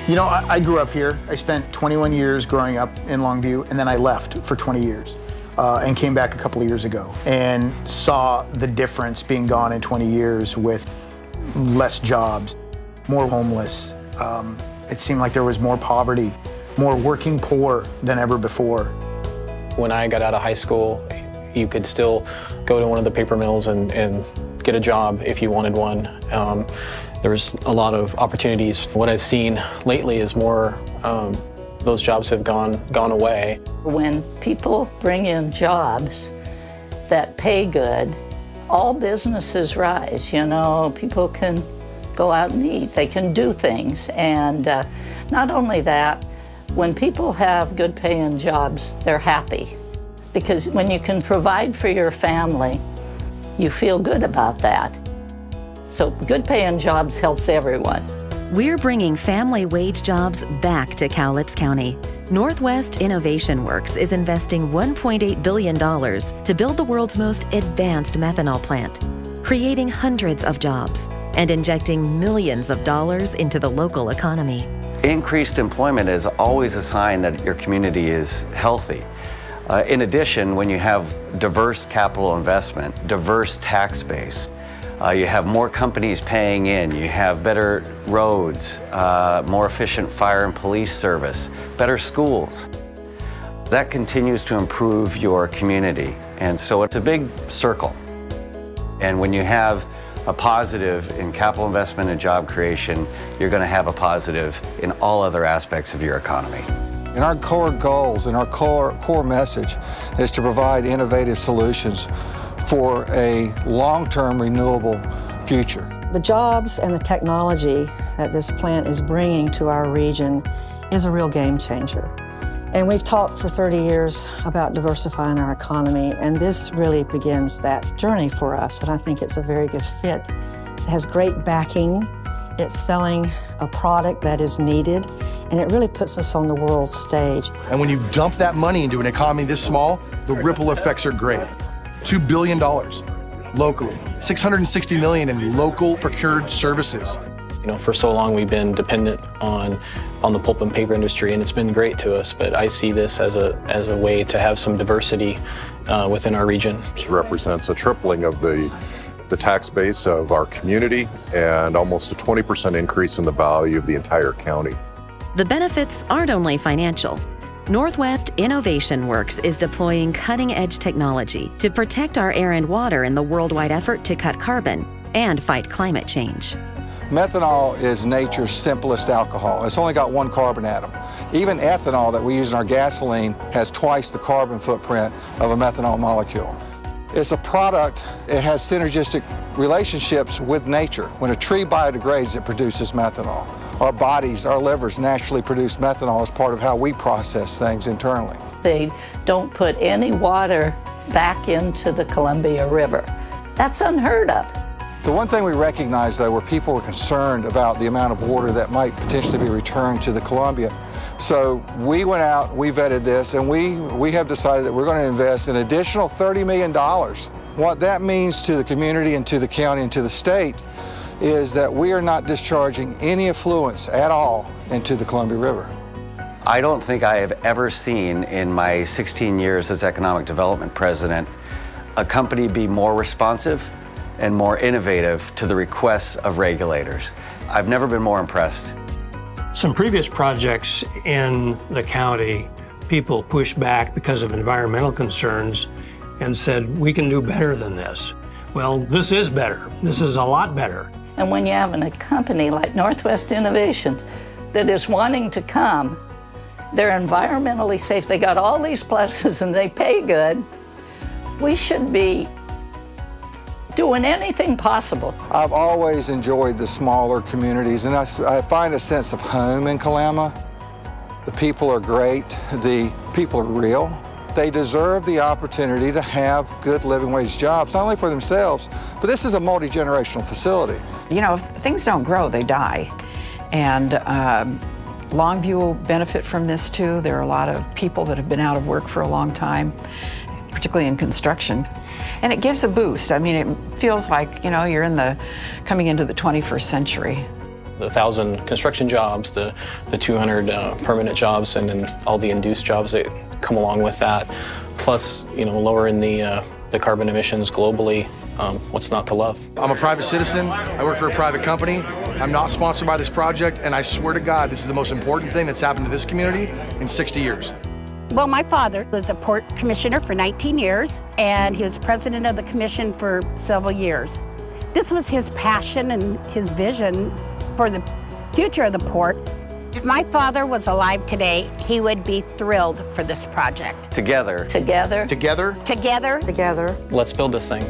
You know, I grew up here. I spent 21 years growing up in Longview, and then I left for 20 years and came back a couple of years ago and saw the difference being gone in 20 years with less jobs, more homeless. It seemed like there was more poverty, more working poor than ever before. When I got out of high school, you could still go to one of the paper mills and get a job if you wanted one. There was a lot of opportunities. What I've seen lately is more, those jobs have gone away. When people bring in jobs that pay good, all businesses rise. You know, people can go out and eat, they can do things. And not only that, when people have good paying jobs, they're happy. Because when you can provide for your family, you feel good about that. So good paying jobs helps everyone. We're bringing family wage jobs back to Cowlitz County. Northwest Innovation Works is investing $1.8 billion to build the world's most advanced methanol plant, creating hundreds of jobs and injecting millions of dollars into the local economy. Increased employment is always a sign that your community is healthy. In addition, when you have diverse capital investment, diverse tax base, you have more companies paying in, you have better roads, more efficient fire and police service, better schools. That continues to improve your community. And so it's a big circle. And when you have a positive in capital investment and job creation, you're going to have a positive in all other aspects of your economy. And our core goals and our core message is to provide innovative solutions for a long-term renewable future. The jobs and the technology that this plant is bringing to our region is a real game changer. And we've talked for 30 years about diversifying our economy, and this really begins that journey for us, and I think it's a very good fit. It has great backing, it's selling a product that is needed, and it really puts us on the world stage. And when you dump that money into an economy this small, the ripple effects are great. $2 billion locally, $660 million in local procured services. You know, for so long we've been dependent on the pulp and paper industry, and it's been great to us, but I see this as a way to have some diversity within our region. This represents a tripling of the tax base of our community and almost a 20% increase in the value of the entire county. The benefits aren't only financial. Northwest Innovation Works is deploying cutting-edge technology to protect our air and water in the worldwide effort to cut carbon and fight climate change. Methanol is nature's simplest alcohol. It's only got one carbon atom. Even ethanol that we use in our gasoline has twice the carbon footprint of a methanol molecule. It's a product, it has synergistic relationships with nature. When a tree biodegrades, it produces methanol. Our bodies, our livers naturally produce methanol as part of how we process things internally. They don't put any water back into the Columbia River. That's unheard of. The one thing we recognize, though, were people were concerned about the amount of water that might potentially be returned to the Columbia. So we went out, we vetted this, and we have decided that we're going to invest an additional $30 million. What that means to the community and to the county and to the state is that we are not discharging any effluents at all into the Columbia River. I don't think I have ever seen in my 16 years as economic development president a company be more responsive and more innovative to the requests of regulators. I've never been more impressed. Some previous projects in the county, people pushed back because of environmental concerns and said, we can do better than this. Well, this is better. This is a lot better. And when you have a company like Northwest Innovations that is wanting to come, they're environmentally safe, they got all these pluses and they pay good, we should be doing anything possible. I've always enjoyed the smaller communities, and I find a sense of home in Kalama. The people are great, the people are real. They deserve the opportunity to have good living wage jobs, not only for themselves, but this is a multi-generational facility. You know, if things don't grow, they die. And Longview will benefit from this too. There are a lot of people that have been out of work for a long time, particularly in construction. And it gives a boost. I mean, it feels like, you know, you're coming into the 21st century. The 1,000 construction jobs, the 200 permanent jobs, and then all the induced jobs that come along with that. Plus, lowering the carbon emissions globally. What's not to love? I'm a private citizen. I work for a private company. I'm not sponsored by this project, and I swear to God, this is the most important thing that's happened to this community in 60 years. Well, my father was a port commissioner for 19 years, and he was president of the commission for several years. This was his passion and his vision for the future of the port. If my father was alive today, he would be thrilled for this project. Together. Together. Together. Together. Together. Let's build this thing.